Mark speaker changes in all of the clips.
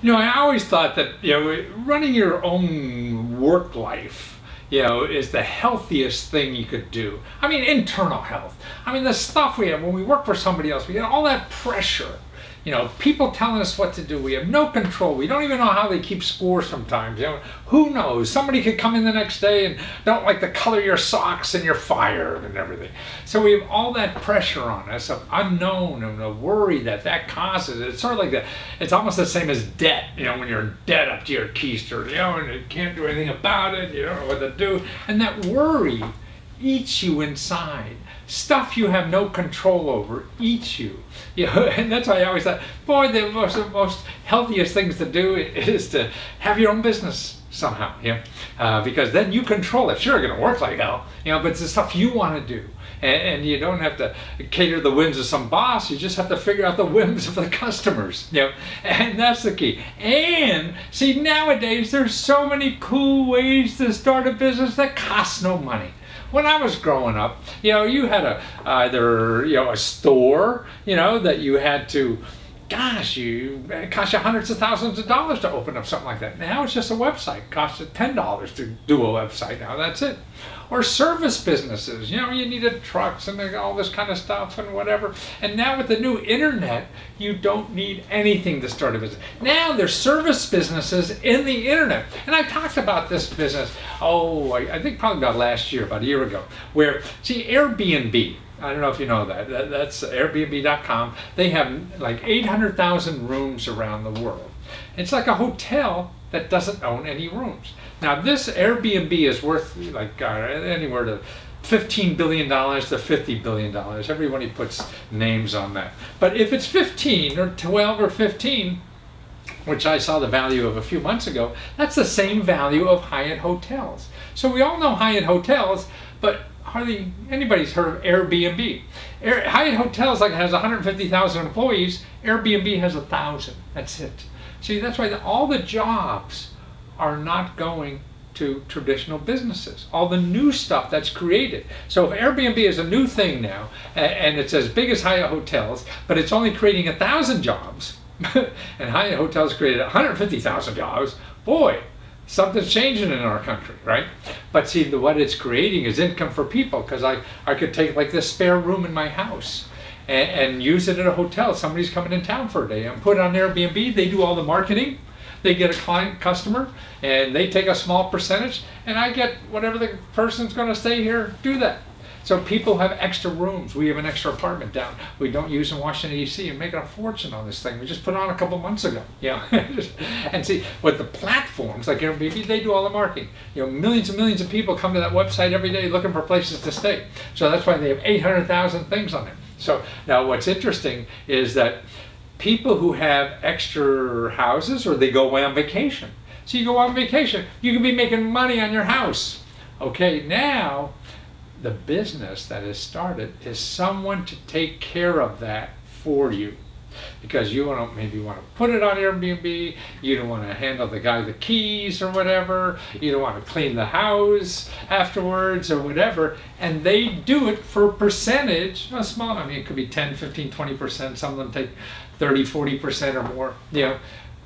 Speaker 1: You know, I always thought that, running your own work life, is the healthiest thing you could do. I mean, internal health. I mean, the stuff we have when we work for somebody else, we get all that pressure. People telling us what to do. We have no control. We don't even know how they keep score sometimes. Who knows? Somebody could come in the next day and don't like the color of your socks and you're fired and everything. So we have all that pressure on us of unknown and the worry that causes. It's sort of like it's almost the same as debt. When you're in debt up to your keister, and you can't do anything about it. You don't know what to do. And that worry eats you inside. Stuff you have no control over eats you. And that's why I always thought, boy, the most healthiest things to do is to have your own business somehow. Because then you control it. Sure, it's going to work like hell, but it's the stuff you want to do. And you don't have to cater the whims of some boss. You just have to figure out the whims of the customers. And that's the key. And see, nowadays there's so many cool ways to start a business that cost no money. When I was growing up, you had either a store, that you had to, it cost you hundreds of thousands of dollars to open up something like that. Now it's just a website. It costs you $10 to do a website now. That's it. Or service businesses. You needed trucks and all this kind of stuff and whatever. And now with the new internet, you don't need anything to start a business. Now there's service businesses in the internet. And I talked about this business, I think probably about last year, about a year ago, where, see, Airbnb, I don't know if you know that. That's Airbnb.com. They have like 800,000 rooms around the world. It's like a hotel that doesn't own any rooms. Now this Airbnb is worth like anywhere to $15 billion to $50 billion. Everybody puts names on that. But if it's 15 or 12 or 15, which I saw the value of a few months ago, that's the same value of Hyatt hotels. So we all know Hyatt hotels, but hardly anybody's heard of Airbnb. Hyatt Hotels has 150,000 employees. Airbnb has 1,000. That's it. See, that's why all the jobs are not going to traditional businesses. All the new stuff that's created. So if Airbnb is a new thing now, and it's as big as Hyatt Hotels, but it's only creating 1,000 jobs, and Hyatt Hotels created 150,000 jobs, boy, something's changing in our country, right? But see, what it's creating is income for people, because I could take like this spare room in my house and use it at a hotel. Somebody's coming in town for a day and put it on Airbnb. They do all the marketing. They get a client customer and they take a small percentage, and I get whatever the person's going to stay here do that. So people have extra rooms. We have an extra apartment down. We don't use in Washington, D.C. and making a fortune on this thing. We just put it on a couple months ago. And see, with the platforms like Airbnb, they do all the marketing. Millions and millions of people come to that website every day looking for places to stay. So that's why they have 800,000 things on it. So now what's interesting is that people who have extra houses, or they go away on vacation. So you go on vacation, you can be making money on your house. Okay, now the business that is started is someone to take care of that for you. Because you maybe want to put it on Airbnb, you don't want to handle the guy the keys or whatever, you don't want to clean the house afterwards or whatever, and they do it for a percentage, a small, it could be 10, 15, 20%, some of them take 30, 40% or more,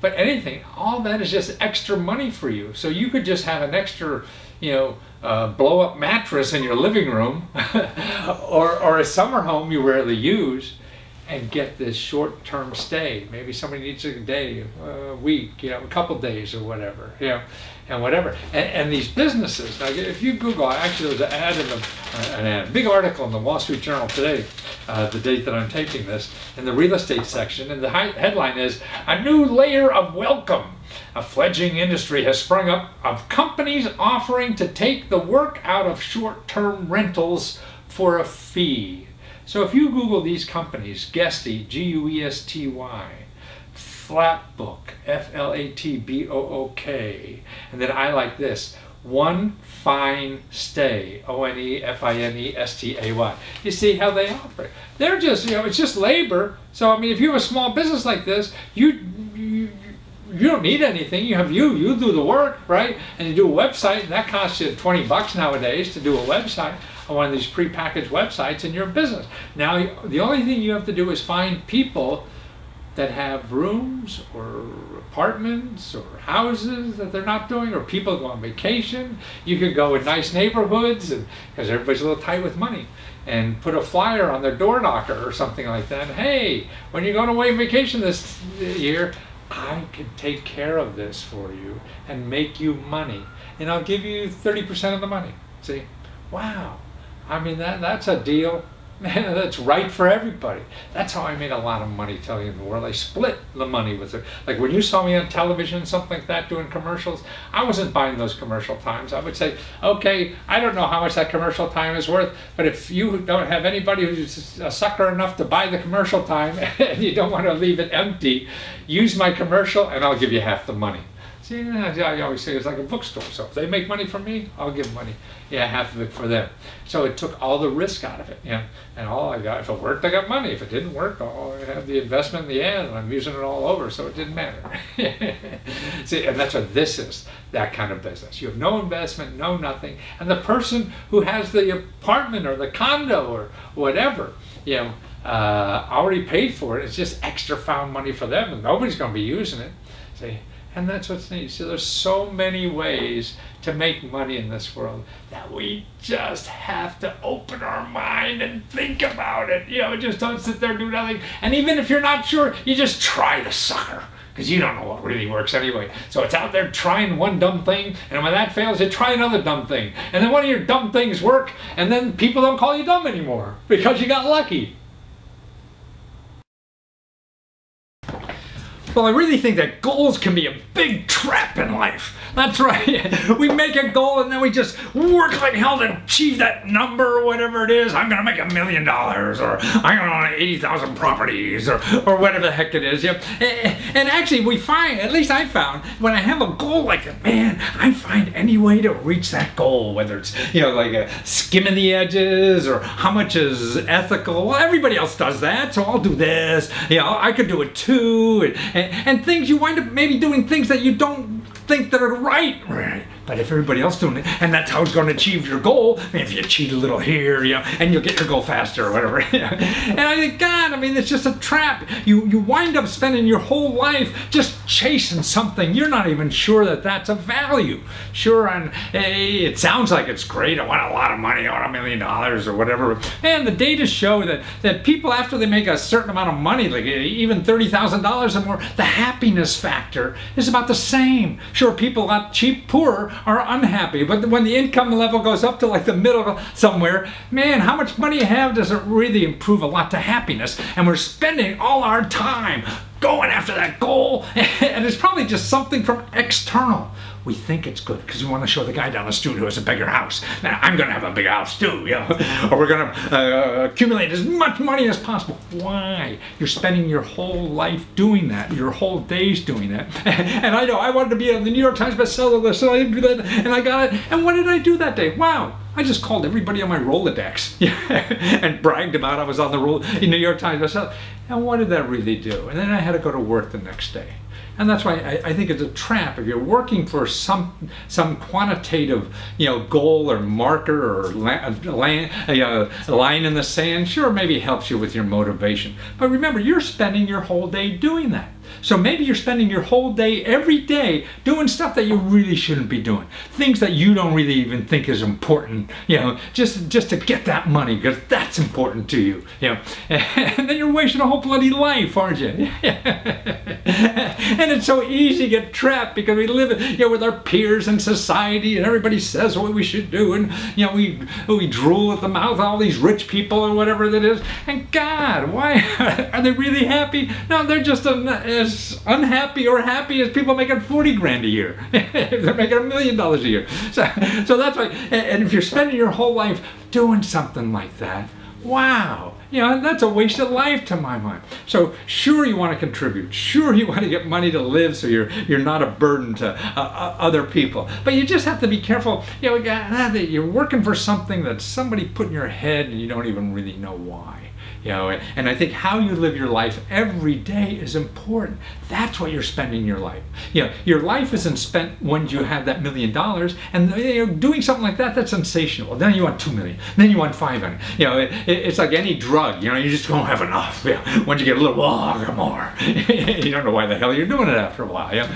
Speaker 1: but anything, all that is just extra money for you. So you could just have an extra, blow up mattress in your living room or a summer home you rarely use, and get this short-term stay. Maybe somebody needs a day, a week, a couple days or whatever, and whatever. And these businesses, now if you Google, actually there was an ad, a big article in the Wall Street Journal today, the date that I'm taping this, in the real estate section, and the headline is, "A new layer of welcome. A fledgling industry has sprung up of companies offering to take the work out of short-term rentals for a fee." So if you Google these companies, Guesty, G-U-E-S-T-Y, Flatbook, F-L-A-T-B-O-O-K, and then I like this, One Fine Stay, O-N-E-F-I-N-E-S-T-A-Y. You see how they operate. They're just, it's just labor. So if you have a small business like this, you don't need anything. You do the work, right? And you do a website, and that costs you $20 nowadays to do a website on one of these prepackaged websites in your business. Now, the only thing you have to do is find people that have rooms or apartments or houses that they're not doing, or people go on vacation. You could go in nice neighborhoods, and because everybody's a little tight with money, and put a flyer on their door knocker or something like that. Hey, when you're going away on vacation this year, I can take care of this for you and make you money, and I'll give you 30% of the money. See? Wow. I mean, that's a deal. Man, that's right for everybody. That's how I made a lot of money telling you the world. I split the money with it. Like when you saw me on television, something like that, doing commercials, I wasn't buying those commercial times. I would say, okay, I don't know how much that commercial time is worth, but if you don't have anybody who's a sucker enough to buy the commercial time and you don't want to leave it empty, use my commercial and I'll give you half the money. See, I always say it's like a bookstore. So if they make money from me, I'll give money. Yeah, half of it for them. So it took all the risk out of it. Yeah, and all I got, if it worked, I got money. If it didn't work, I had the investment in the end, and I'm using it all over, so it didn't matter. See, and that's what this is, that kind of business. You have no investment, no nothing, and the person who has the apartment or the condo or whatever, you know, already paid for it. It's just extra found money for them, and nobody's going to be using it. See. And that's what's neat. So there's so many ways to make money in this world that we just have to open our mind and think about it. You know, just don't sit there and do nothing. And even if you're not sure, you just try the sucker, because you don't know what really works anyway. So it's out there trying one dumb thing, and when that fails, you try another dumb thing. And then one of your dumb things work, and then people don't call you dumb anymore because you got lucky. Well, I really think that goals can be a big trap in life. That's right. We make a goal and then we just work like hell to achieve that number or whatever it is. I'm going to make $1 million, or I'm going to own 80,000 properties, or whatever the heck it is. Yep. And actually we find, at least I found, when I have a goal like that, man, I find any way to reach that goal, whether it's, you know, like a skimming the edges or how much is ethical. Well, everybody else does that, so I'll do this. You know, I could do it too. And things, you wind up maybe doing things that you don't think that are right. But if everybody else doing it, and that's how it's going to achieve your goal, if you cheat a little here, you know, and you'll get your goal faster or whatever. And I think, God, I mean, it's just a trap. You wind up spending your whole life just chasing something. You're not even sure that that's a value. Sure, and hey, it sounds like it's great. I want a lot of money. I want $1 million or whatever. And the data show that people, after they make a certain amount of money, like even $30,000 or more, the happiness factor is about the same. Sure, people got poorer are unhappy, but when the income level goes up to like the middle somewhere, man, how much money you have doesn't really improve a lot to happiness. And we're spending all our time going after that goal, and it's probably just something from external. We think it's good because we want to show the guy down the street who has a bigger house. Now, I'm going to have a big house too, you know? Or we're going to accumulate as much money as possible. Why? You're spending your whole life doing that, your whole days doing that. And I know I wanted to be on the New York Times bestseller list, so I didn't do that, and I got it. And what did I do that day? Wow. I just called everybody on my Rolodex and bragged about I was on the New York Times bestseller. And what did that really do? And then I had to go to work the next day. And that's why I think it's a trap. If you're working for some quantitative, you know, goal or marker or line in the sand, sure, maybe it helps you with your motivation. But remember, you're spending your whole day doing that. So maybe you're spending your whole day, every day, doing stuff that you really shouldn't be doing. Things that you don't really even think is important, you know, just to get that money, because that's important to you, you know. And then you're wasting a whole bloody life, aren't you? And it's so easy to get trapped because we live, you know, with our peers in society, and everybody says what we should do, and, you know, we drool at the mouth of all these rich people or whatever that is. And God, why are they really happy? No, they're just as unhappy or happy as people making 40 grand a year. They're making $1 million a year. So that's why. And if you're spending your whole life doing something like that, wow, you know, that's a wasted life to my mind. So sure, you want to contribute. Sure, you want to get money to live so you're not a burden to other people. But you just have to be careful. You know, you're working for something that somebody put in your head and you don't even really know why. And I think how you live your life every day is important. That's what you're spending your life. Your life isn't spent when you have that $1 million, and doing something like that, that's sensational. Then you want 2 million, then you want 5 million. It's like any drug. You just don't have enough. Once you get a little, more. You don't know why the hell you're doing it after a while.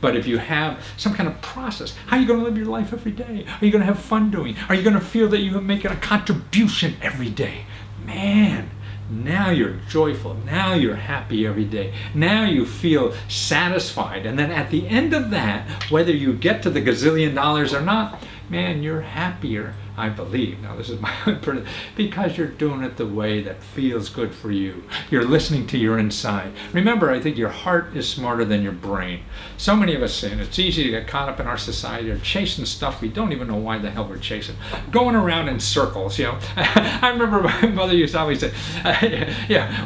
Speaker 1: But if you have some kind of process, how are you going to live your life every day? Are you going to have fun doing? Are you going to feel that you are making a contribution every day? Man, now you're joyful. Now you're happy every day. Now you feel satisfied. And then at the end of that, whether you get to the gazillion dollars or not, man, you're happier, I believe. Now, this is my own, because you're doing it the way that feels good for you. You're listening to your inside. Remember, I think your heart is smarter than your brain. So many of us sin. It's easy to get caught up in our society or chasing stuff we don't even know why the hell we're chasing. Going around in circles, I remember my mother used to always say,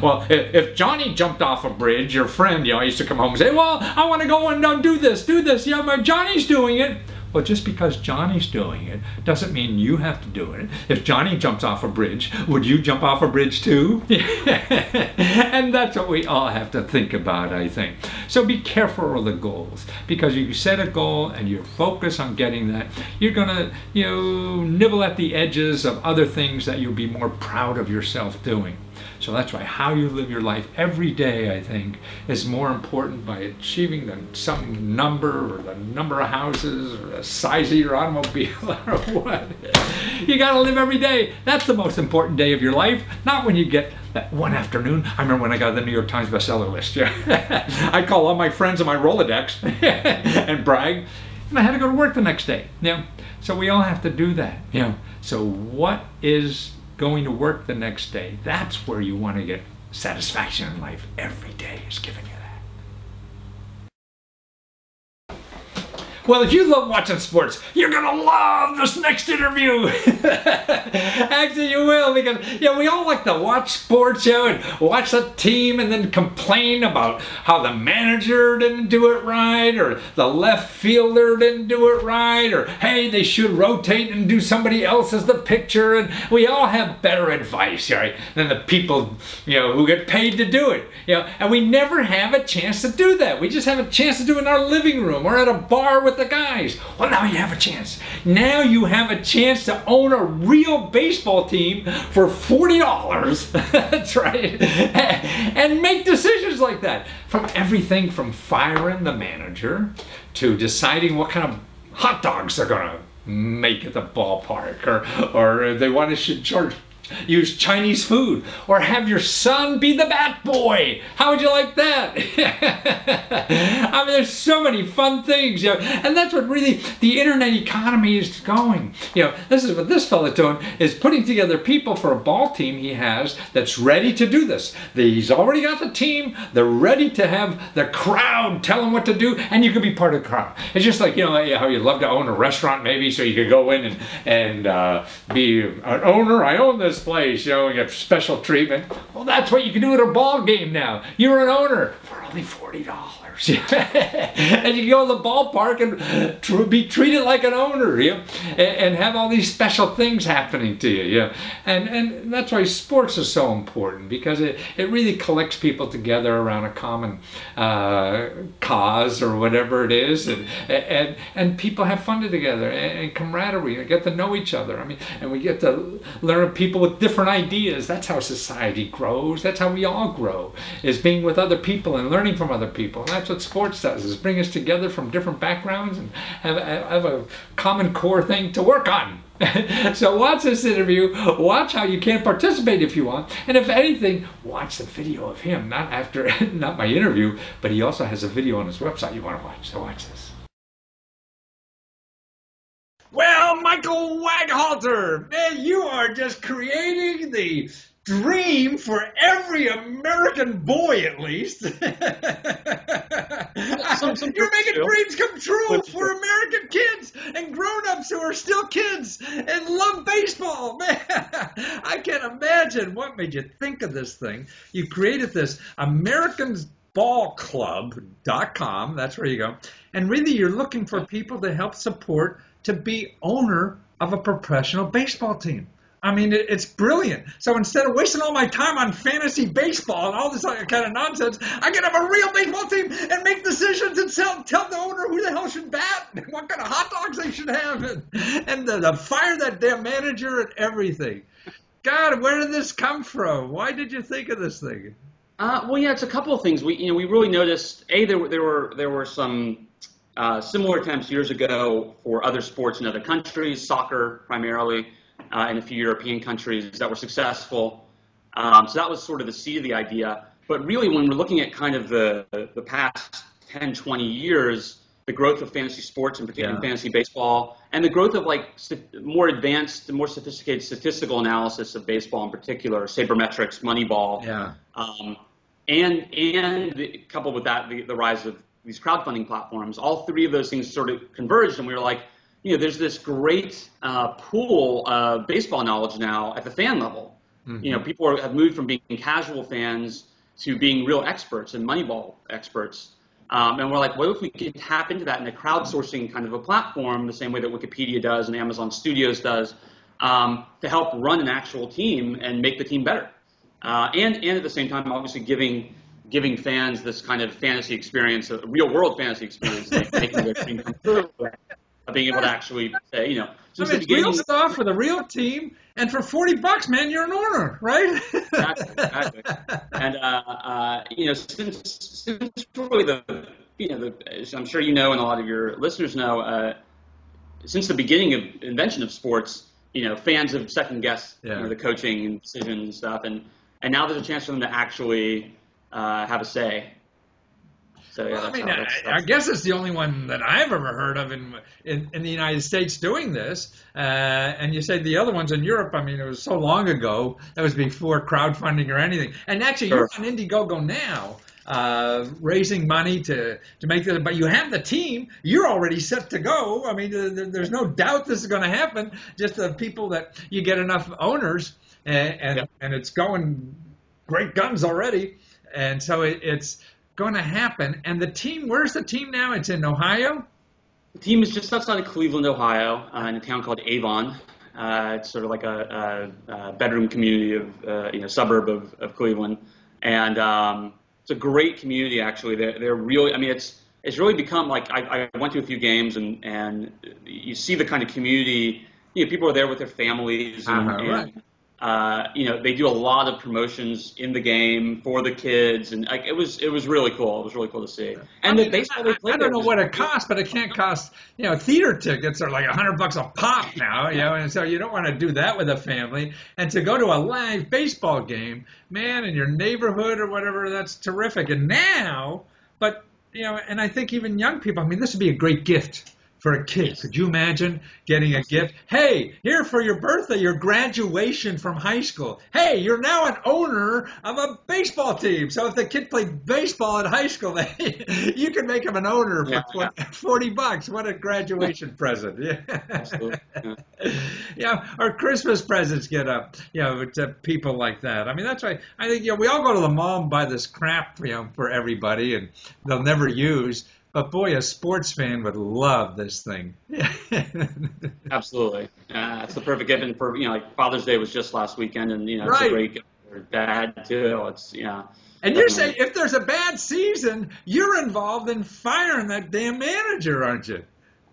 Speaker 1: well, if Johnny jumped off a bridge, your friend, I used to come home and say, well, I want to go and do this. But Johnny's doing it. Well, just because Johnny's doing it doesn't mean you have to do it. If Johnny jumps off a bridge, would you jump off a bridge too? And that's what we all have to think about, I think. So be careful with the goals, because you set a goal and you focus on getting that, you're going to, nibble at the edges of other things that you'll be more proud of yourself doing. So that's why how you live your life every day, I think, is more important by achieving some number, or the number of houses, or the size of your automobile, or what. You got to live every day. That's the most important day of your life, not when you get that one afternoon. I remember when I got the New York Times bestseller list. I call all my friends on my Rolodex and brag, and I had to go to work the next day. So we all have to do that. So what is going to work the next day? That's where you want to get satisfaction in life. Every day is giving you that. Well, if you love watching sports, you're going to love this next interview. Actually, you will, because we all like to watch sports, and watch the team and then complain about how the manager didn't do it right, or the left fielder didn't do it right, or hey, they should rotate and do somebody else as the pitcher. And we all have better advice, right, than the people who get paid to do it. And we never have a chance to do that. We just have a chance to do it in our living room or at a bar with the guys. Well, now you have a chance. Now you have a chance to own a real baseball team for $40. That's right. And make decisions like that. From everything from firing the manager to deciding what kind of hot dogs they're going to make at the ballpark, or they want to use Chinese food, or have your son be the bat boy. How would you like that? I mean, there's so many fun things, and that's what really the internet economy is going. This is what this fella's doing, is putting together people for a ball team he has that's ready to do this. He's already got the team. They're ready to have the crowd tell them what to do, and you can be part of the crowd. It's just like, how you'd love to own a restaurant, maybe, so you could go in and be an owner. I own this place, and get special treatment. Well, that's what you can do at a ball game now. You're an owner for only $40. And you can go to the ballpark and be treated like an owner, and have all these special things happening to you. And that's why sports is so important, because it really collects people together around a common cause, or whatever it is, and people have fun together, and camaraderie, and get to know each other. I mean, and we get to learn people with different ideas. That's how society grows. That's how we all grow, is being with other people and learning from other people. And that's what sports does, is bring us together from different backgrounds and have a common core thing to work on. So watch this interview, watch how you can participate if you want, and if anything, watch the video of him, not my interview, but he also has a video on his website you want to watch, so watch this. Well, Michael Waghalter, man, you are just creating the dream for every American boy, at least. You're making dreams come true for American kids and grown-ups who are still kids and love baseball. Man, I can't imagine what made you think of this thing. You created this AmericansBallClub.com. That's where you go. And really, you're looking for people to help support, to be owner of a professional baseball team. I mean, it's brilliant. So instead of wasting all my time on fantasy baseball and all this other kind of nonsense, I can have a real baseball team and make decisions and tell the owner who the hell should bat and what kind of hot dogs they should have and the fire that damn manager and everything. God, where did this come from? Why did you think of this thing?
Speaker 2: Well, yeah, it's a couple of things. We really noticed. There were some similar attempts years ago for other sports in other countries, soccer primarily, in a few European countries that were successful. So that was sort of the seed of the idea. But really, when we're looking at kind of the past 10, 20 years, the growth of fantasy sports, in particular fantasy baseball, and the growth of like more advanced, more sophisticated statistical analysis of baseball in particular, sabermetrics, Moneyball, and coupled with that, the rise of these crowdfunding platforms, all three of those things sort of converged, and we were like, there's this great pool of baseball knowledge now at the fan level. Mm-hmm. People have moved from being casual fans to being real experts and Moneyball experts. And we're like, what if we could tap into that in a crowdsourcing kind of a platform, the same way that Wikipedia does and Amazon Studios does, to help run an actual team and make the team better. And at the same time, obviously giving fans this kind of fantasy experience, a real world fantasy experience, making their dream come true. Being able to actually say, since the beginning,
Speaker 1: real stuff with a real team, and for $40, man, you're an owner, right?
Speaker 2: Exactly. And since really as I'm sure and a lot of your listeners know, since the beginning of invention of sports, fans have second guessed the coaching and decisions and stuff, and now there's a chance for them to actually have a say. So,
Speaker 1: I guess it's the only one that I've ever heard of in the United States doing this. And you say the other ones in Europe, it was so long ago. That was before crowdfunding or anything. And actually, you're on Indiegogo now, raising money to make this. But you have the team. You're already set to go. There's no doubt this is going to happen. Just the people that you get enough owners, and it's going great guns already. And so it's going to happen. And the team, where's the team now? It's in Ohio?
Speaker 2: The team is just outside of Cleveland, Ohio, in a town called Avon. It's sort of like a bedroom community of, suburb of Cleveland. And it's a great community, actually. They're really, it's really become like, I went to a few games and you see the kind of community, people are there with their families and they do a lot of promotions in the game for the kids, and it was really cool. It was really cool to see. And the baseball they played,
Speaker 1: I don't know what it costs, but it can't cost. Theater tickets are like $100 a pop now. And so you don't want to do that with a family. And to go to a live baseball game, man, in your neighborhood or whatever, that's terrific. And now, but and I think even young people. This would be a great gift for a kid. Could you imagine getting a gift? Hey, here for your birthday, your graduation from high school. Hey, you're now an owner of a baseball team. So if the kid played baseball in high school, you can make him an owner for $40. What a graduation present. Yeah.
Speaker 2: Absolutely.
Speaker 1: Or Christmas presents get up, to people like that. That's why I think, we all go to the mall and buy this crap, for everybody, and they'll never use. But boy, a sports fan would love this thing.
Speaker 2: Absolutely. It's the perfect gift. And for, like Father's Day was just last weekend, and, it's a great gift for Dad, too. It's,
Speaker 1: And you're saying if there's a bad season, you're involved in firing that damn manager, aren't you?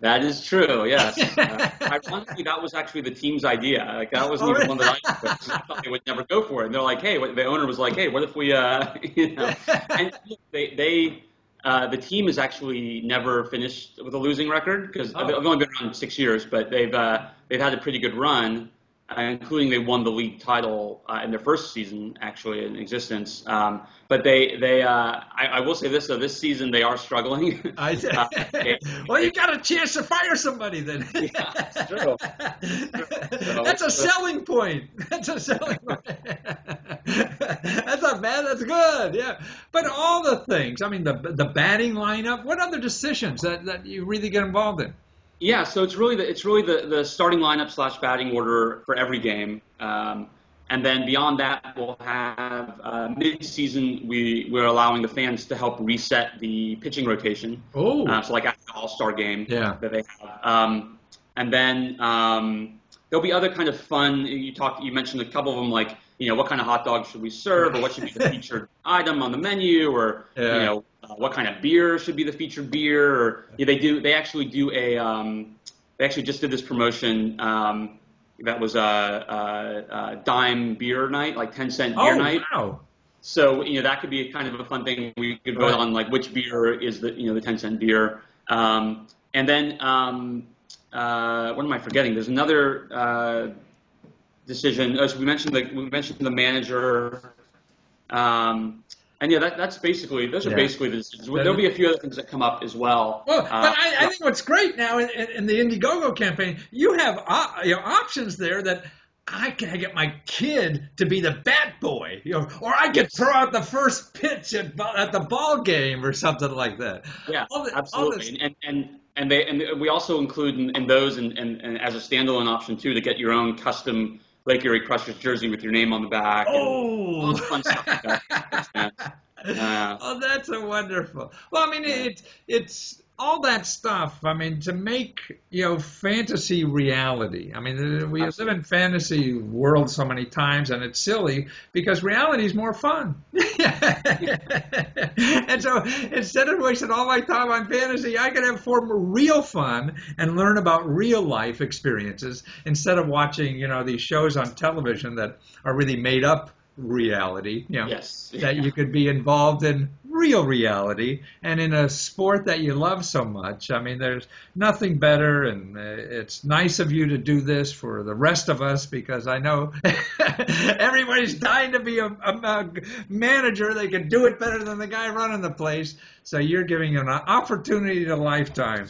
Speaker 2: That is true, yes. Ironically, that was actually the team's idea. That wasn't even one that I thought they would never go for it. And they're like, hey, the owner was like, hey, what if we, And the team has actually never finished with a losing record because they've only been around 6 years, but they've had a pretty good run, including they won the league title in their first season actually in existence. But I will say this though, this season they are struggling.
Speaker 1: Well, you got a chance to fire somebody then.
Speaker 2: Yeah, that's true.
Speaker 1: That's a selling point. That's a selling point. That's not bad. That's good. Yeah. But all the things. The batting lineup. What other decisions that you really get involved in?
Speaker 2: Yeah, so it's really the starting lineup / batting order for every game, and then beyond that we'll have mid-season we're allowing the fans to help reset the pitching rotation. So like after the All-Star game that they have, And then there'll be other kind of fun. You mentioned a couple of them, like, what kind of hot dogs should we serve, or what should be the featured item on the menu, or what kind of beer should be the featured beer, or they actually just did this promotion that was a dime beer night, like 10-cent beer night.
Speaker 1: Wow.
Speaker 2: So that could be kind of a fun thing. We could vote on like which beer is the the 10-cent beer, and then what am I forgetting? There's another decision. So we mentioned the manager, and that's basically those are basically the decisions. There'll be a few other things that come up as well.
Speaker 1: Well, but I think what's great now in the Indiegogo campaign, you have options there that I can get my kid to be the bat boy, or I could throw out the first pitch at the ball game or something like that.
Speaker 2: Yeah, absolutely. And we also include in those and as a standalone option too, to get your own custom Lake Erie Crushers jersey with your name on the back.
Speaker 1: Oh,
Speaker 2: and fun stuff like that.
Speaker 1: Oh, that's a wonderful. Well, I mean, it's all that stuff. I mean, to make fantasy reality. I mean, we live in fantasy world so many times, and it's silly because reality is more fun. And so instead of wasting all my time on fantasy, I can have real fun and learn about real life experiences instead of watching these shows on television that are really made up reality,
Speaker 2: yes.
Speaker 1: That you could be involved in real reality and in a sport that you love so much. I mean, there's nothing better, and it's nice of you to do this for the rest of us, because I know everybody's dying to be a manager. They can do it better than the guy running the place. So you're giving an opportunity to lifetime.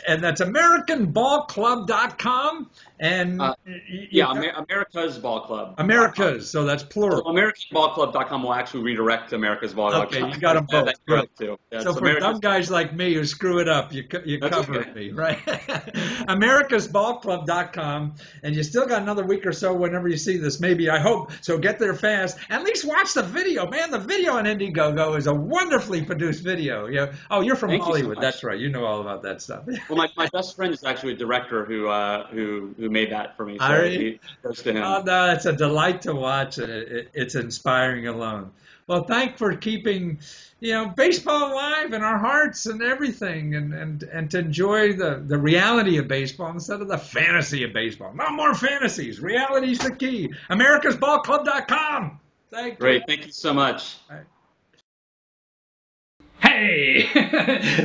Speaker 1: And that's AmericanBallClub.com. And
Speaker 2: America's Ball Club.
Speaker 1: America's, so that's plural.
Speaker 2: So AmericanBallClub.com will actually redirect to America's Ball Club.
Speaker 1: Okay, you got them both. Good.
Speaker 2: Too. Yeah,
Speaker 1: so for dumb guys like me who screw it up, you cover me, right? AmericasBallClub.com, and you still got another week or so whenever you see this, maybe, I hope. So get there fast. At least watch the video. Man, the video on Indiegogo is a wonderfully produced video. Oh, you're from Hollywood. That's right. You know all about that stuff.
Speaker 2: Well, my best friend is actually a director who made that for me. So he goes to him.
Speaker 1: Oh, no, it's a delight to watch. It's inspiring alone. Well, thanks for keeping, baseball alive in our hearts and everything, and to enjoy the reality of baseball instead of the fantasy of baseball. No more fantasies. Reality's the key. AmericasBallClub.com. Thank you.
Speaker 2: Great. Thank you so much.
Speaker 1: Hey,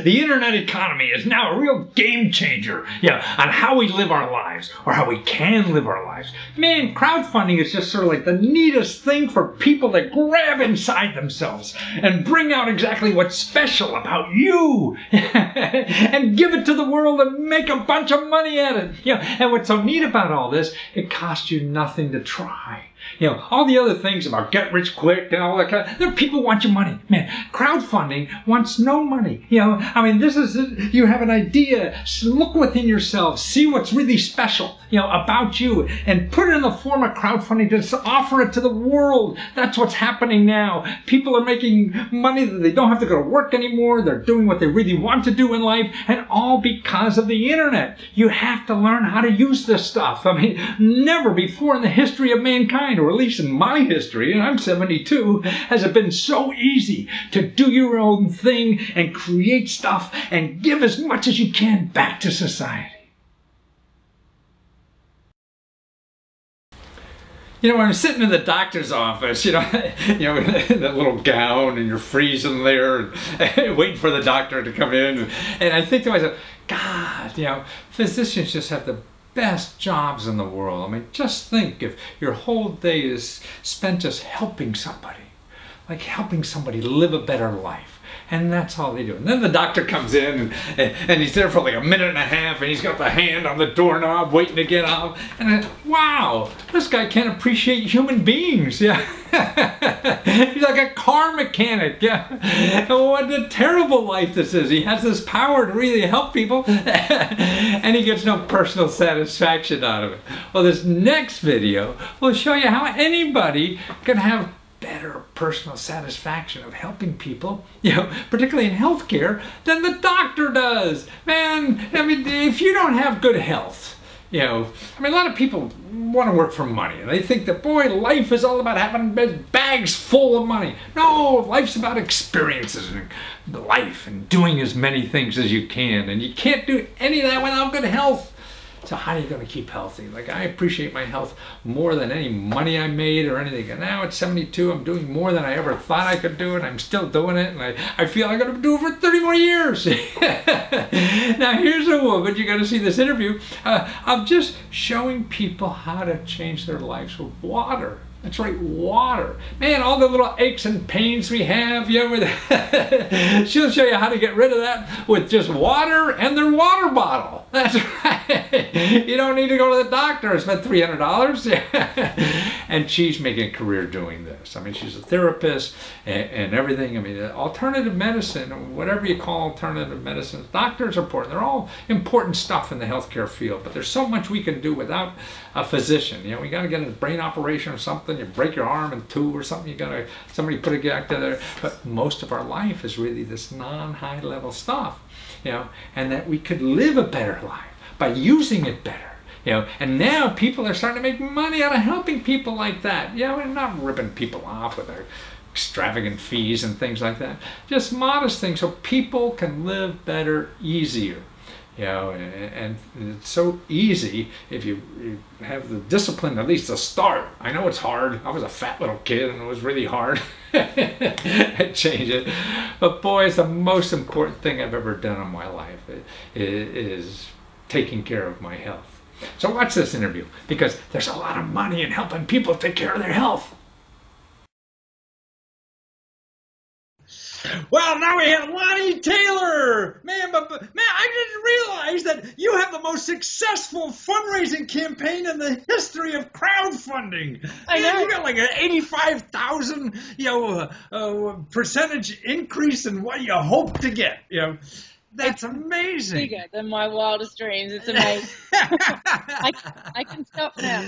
Speaker 1: the internet economy is now a real game changer, on how we live our lives, or how we can live our lives. Man, crowdfunding is just sort of like the neatest thing for people to grab inside themselves and bring out exactly what's special about you and give it to the world and make a bunch of money at it. And what's so neat about all this, it costs you nothing to try. All the other things about get rich quick and all that kind of, people want your money. Man, crowdfunding wants no money. This is, you have an idea, look within yourself, see what's really special, about you, and put it in the form of crowdfunding, just offer it to the world. That's what's happening now. People are making money that they don't have to go to work anymore. They're doing what they really want to do in life, and all because of the internet. You have to learn how to use this stuff. Never before in the history of mankind, or at least in my history, and I'm 72, has it been so easy to do your own thing and create stuff and give as much as you can back to society. When I'm sitting in the doctor's office, in that little gown, and you're freezing there, and waiting for the doctor to come in, and I think to myself, God, physicians just have the best jobs in the world. Just think if your whole day is spent just helping somebody, like helping somebody live a better life. And that's all they do. And then the doctor comes in, and he's there for like a minute and a half, and he's got the hand on the doorknob waiting to get out. And wow, this guy can't appreciate human beings. He's like a car mechanic. What a terrible life this is. He has this power to really help people, and he gets no personal satisfaction out of it. Well, this next video will show you how anybody can have better personal satisfaction of helping people, particularly in healthcare, than the doctor does. Man, if you don't have good health, You know, I mean, a lot of people want to work for money, and they think that, boy, life is all about having bags full of money. No, life's about experiences and life and doing as many things as you can, and you can't do any of that without good health. So how are you going to keep healthy? Like, I appreciate my health more than any money I made or anything. And now at 72, I'm doing more than I ever thought I could do, and I'm still doing it. And I feel I'm going to do it for 30 more years. Now, here's a woman, you got to see this interview, of just showing people how to change their lives with water. That's right, water. Man, all the little aches and pains we have, you know, she'll show you how to get rid of that with just water and their water bottle. That's right. You don't need to go to the doctor and spend $300. And she's making a career doing this. I mean, she's a therapist and everything. I mean, alternative medicine, whatever you call alternative medicine, doctors are important. They're all important stuff in the healthcare field, but there's so much we can do without a physician. You know, we got to get a brain operation or something. You break your arm in two or something, you gotta, somebody put it back together. But most of our life is really this non-high level stuff, you know, and that we could live a better life by using it better, you know. And now people are starting to make money out of helping people like that, you know, and not ripping people off with their extravagant fees and things like that. Just modest things so people can live better, easier. You know, and it's so easy if you have the discipline at least to start. I know it's hard. I was a fat little kid and it was really hard to change it. But boy, it's the most important thing I've ever done in my life is taking care of my health. So watch this interview because there's a lot of money in helping people take care of their health.
Speaker 3: Well, now we have Lonnie Taylor. Man, I didn't realize that you have the most successful fundraising campaign in the history of crowdfunding.
Speaker 4: I know.
Speaker 3: Man, you got like an 85,000, percentage increase in what you hope to get. You know, that's amazing.
Speaker 4: Bigger than my wildest dreams. It's amazing. I can stop now.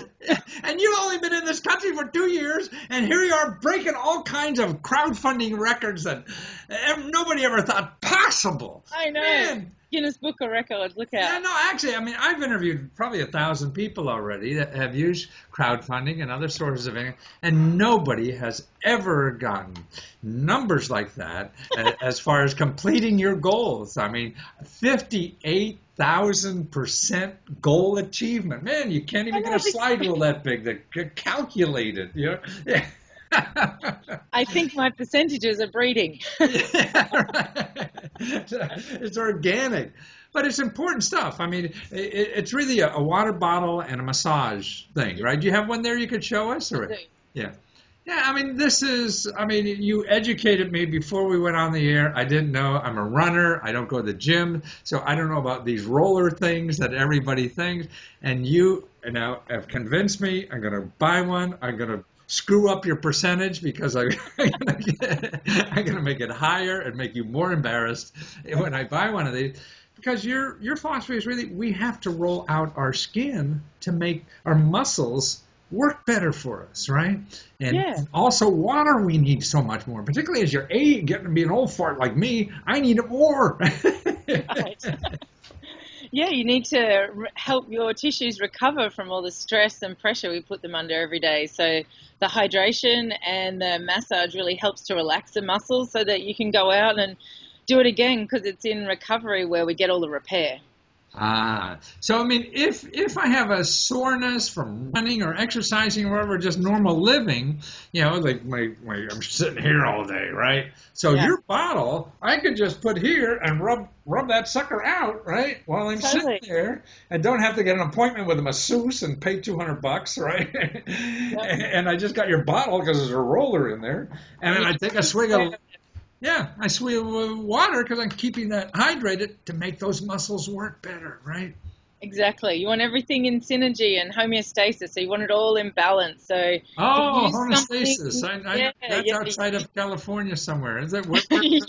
Speaker 3: And you've only been in this country for 2 years, and here you are breaking all kinds of crowdfunding records that nobody ever thought possible.
Speaker 4: I know.
Speaker 3: Man.
Speaker 4: Guinness Book of Records. Look out.
Speaker 3: Yeah, no, actually, I mean, I've interviewed probably 1,000 people already that have used crowdfunding and other sources of income, and nobody has ever gotten numbers like that as far as completing your goals. I mean, 58,000% goal achievement. Man, you can't even get a slide rule that big to calculate it. You know? Yeah.
Speaker 4: I think my percentages are breeding.
Speaker 3: It's organic, but it's important stuff. I mean, it's really a water bottle and a massage thing, right? Do you have one there you could show us? Or? Yeah. Yeah, I mean, you educated me before we went on the air. I didn't know. I'm a runner. I don't go to the gym, so I don't know about these roller things that everybody thinks. And you now have convinced me. I'm going to buy one. I'm going to screw up your percentage because I'm going to make it higher and make you more embarrassed when I buy one of these. Because your philosophy is really, we have to roll out our skin to make our muscles work better for us, right? And also water we need so much more, particularly as you're getting to be an old fart like me, I need it more.
Speaker 4: Right. Yeah, you need to help your tissues recover from all the stress and pressure we put them under every day. So the hydration and the massage really helps to relax the muscles so that you can go out and do it again, because it's in recovery where we get all the repair.
Speaker 3: So I mean, if I have a soreness from running or exercising or whatever, just normal living, you know, like I'm sitting here all day, right? So your bottle, I could just put here and rub that sucker out, right? While I'm sitting there, and don't have to get an appointment with a masseuse and pay $200, right? And I just got your bottle because there's a roller in there, and then I take a swig of. Yeah, I swig of water because I'm keeping that hydrated to make those muscles work better, right?
Speaker 4: Exactly. You want everything in synergy and homeostasis, so you want it all in balance. So
Speaker 3: homeostasis. That's outside of California somewhere. Is that where?
Speaker 4: Yeah.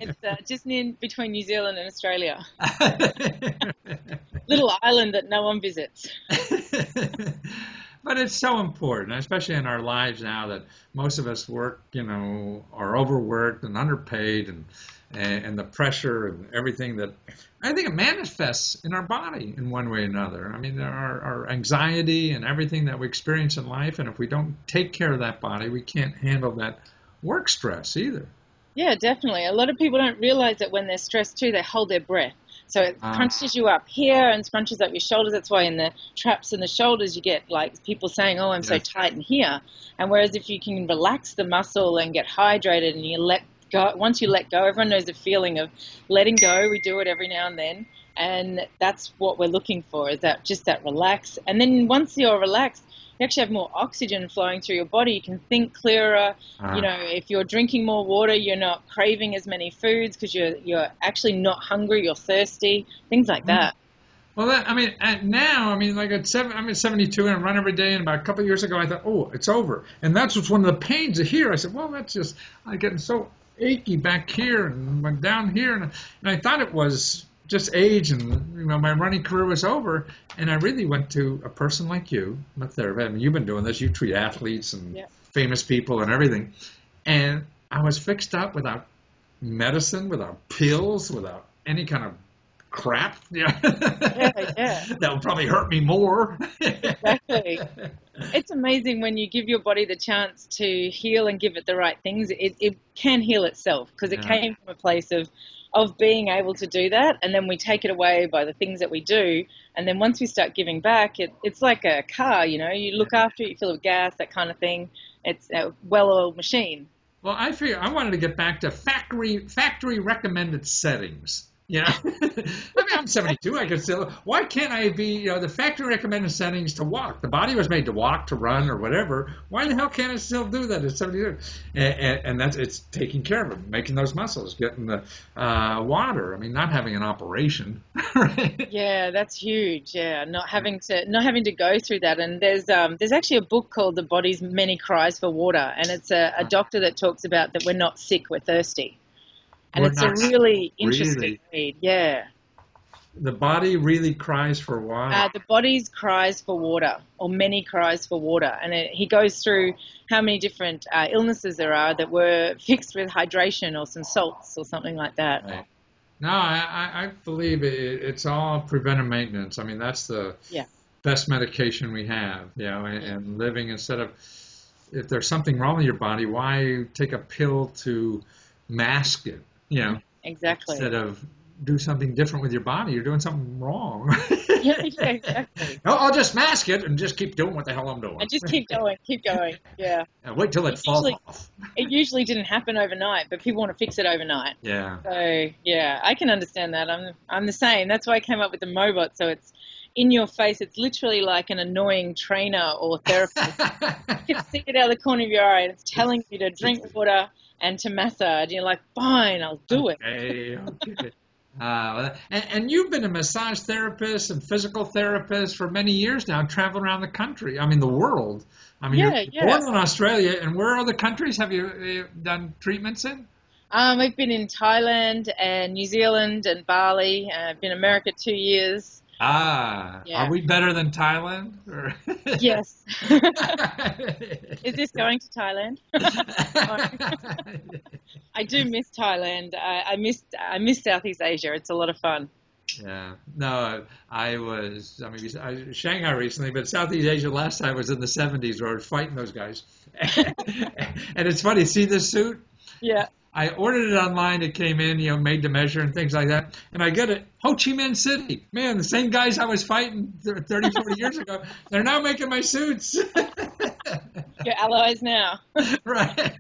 Speaker 4: It's just in between New Zealand and Australia. Little island that no one visits.
Speaker 3: But it's so important, especially in our lives now that most of us work, you know, are overworked and underpaid, and the pressure and everything that I think it manifests in our body in one way or another. I mean, our anxiety and everything that we experience in life, and if we don't take care of that body, we can't handle that work stress either.
Speaker 4: Yeah, definitely. A lot of people don't realize that when they're stressed too, they hold their breath. So it crunches you up here and scrunches up your shoulders. That's why in the traps in the shoulders you get like people saying, "Oh, I'm so tight in here." And whereas if you can relax the muscle and get hydrated and you let go, once you let go, everyone knows the feeling of letting go. We do it every now and then, and that's what we're looking for, is that just that relax. And then once you're relaxed, you actually have more oxygen flowing through your body. You can think clearer. You know, if you're drinking more water, you're not craving as many foods because you're actually not hungry. You're thirsty. Things like that.
Speaker 3: Well, like I'm at 72 and I run every day. And about a couple of years ago, I thought, oh, it's over. And that's what's one of the pains of here. I said, well, that's just I'm getting so achy back here and down here, and I thought it was just age, and my running career was over. And I really went to a person like you, a therapist. I mean, you've been doing this. You treat athletes and famous people and everything. And I was fixed up without medicine, without pills, without any kind of crap. That would probably hurt me more.
Speaker 4: Exactly. It's amazing when you give your body the chance to heal and give it the right things. It can heal itself because it came from a place of being able to do that, and then we take it away by the things that we do. And then once we start giving back, it's like a car, you look after it, you fill it with gas, that kind of thing. It's a well-oiled machine.
Speaker 3: Well, I figure I wanted to get back to factory recommended settings. I mean, I'm 72. I could still. Why can't I be? The factory recommended settings to walk. The body was made to walk, to run, or whatever. Why the hell can't I still do that at 72? And it's taking care of it, making those muscles, getting the water. I mean, not having an operation. Right?
Speaker 4: Yeah, that's huge. Yeah, not having to go through that. And there's actually a book called The Body's Many Cries for Water, and it's a doctor that talks about that we're not sick, we're thirsty. And it's a really interesting read, yeah.
Speaker 3: The body really cries for water.
Speaker 4: The body's cries for water, or many cries for water. And he goes through how many different illnesses there are that were fixed with hydration or some salts or something like that.
Speaker 3: Right. No, I believe it's all preventive maintenance. I mean, that's the best medication we have, and living instead of, if there's something wrong with your body, why take a pill to mask it?
Speaker 4: Exactly.
Speaker 3: Instead of do something different with your body, you're doing something wrong.
Speaker 4: Yeah, exactly.
Speaker 3: I'll just mask it and just keep doing what the hell I'm doing.
Speaker 4: And just keep going, yeah.
Speaker 3: And wait till it falls off.
Speaker 4: It usually didn't happen overnight, but people want to fix it overnight.
Speaker 3: Yeah.
Speaker 4: So, yeah, I can understand that. I'm the same. That's why I came up with the Mobot, so it's in your face. It's literally like an annoying trainer or therapist. You can see it out of the corner of your eye, and it's telling you to drink water and to massage. You're like, fine, I'll do it.
Speaker 3: Okay. And you've been a massage therapist and physical therapist for many years now, traveling around the country. I mean, the world. I mean, you're born in Australia, and where other countries have you done treatments in?
Speaker 4: I've been in Thailand and New Zealand and Bali. I've been in America 2 years.
Speaker 3: Are we better than Thailand?
Speaker 4: Yes. Is this going to Thailand? I do miss Thailand. I miss Southeast Asia. It's a lot of fun.
Speaker 3: Yeah. No, I was Shanghai recently, but Southeast Asia last time was in the 70s where I was fighting those guys. And it's funny, see this suit?
Speaker 4: Yeah.
Speaker 3: I ordered it online. It came in, made to measure and things like that. And I get it, Ho Chi Minh City. Man, the same guys I was fighting 30, 40 years ago, they're now making my suits.
Speaker 4: You're allies now.
Speaker 3: Right.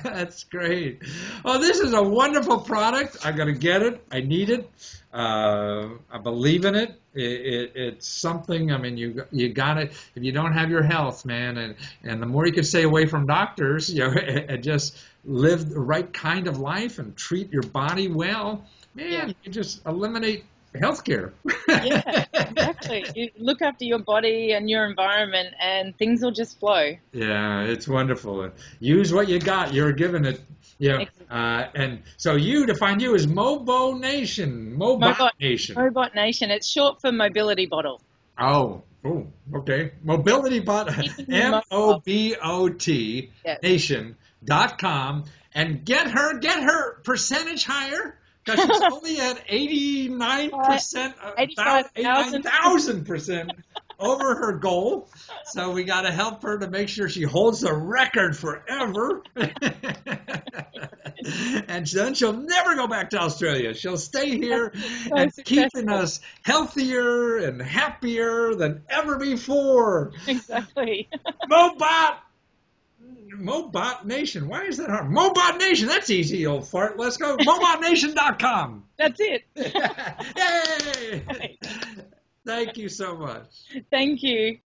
Speaker 3: That's great. Oh, this is a wonderful product. I'm going to get it. I need it. I believe in it. It's something. I mean, you got it. If you don't have your health, man, and the more you can stay away from doctors, and just live the right kind of life and treat your body well, man, you just eliminate healthcare.
Speaker 4: Yeah, exactly. You look after your body and your environment, and things will just flow.
Speaker 3: Yeah, it's wonderful. Use what you got. You're given it. Yeah, and so to find you is Mobot Nation. Mobot Nation.
Speaker 4: Mobot Nation. It's short for Mobility Bottle.
Speaker 3: Oh, okay. Mobility Bottle. MOBOT Nation.com. and get her percentage higher, because she's only at 89%, 89,000% over her goal. So we got to help her to make sure she holds the record forever. And then she'll never go back to Australia. She'll stay here and keeping us healthier and happier than ever before.
Speaker 4: Exactly.
Speaker 3: Mobot Nation. Why is that hard? Mobot Nation. That's easy, you old fart. Let's go. MobotNation.com.
Speaker 4: That's it.
Speaker 3: Yay! Thank you so much.
Speaker 4: Thank you.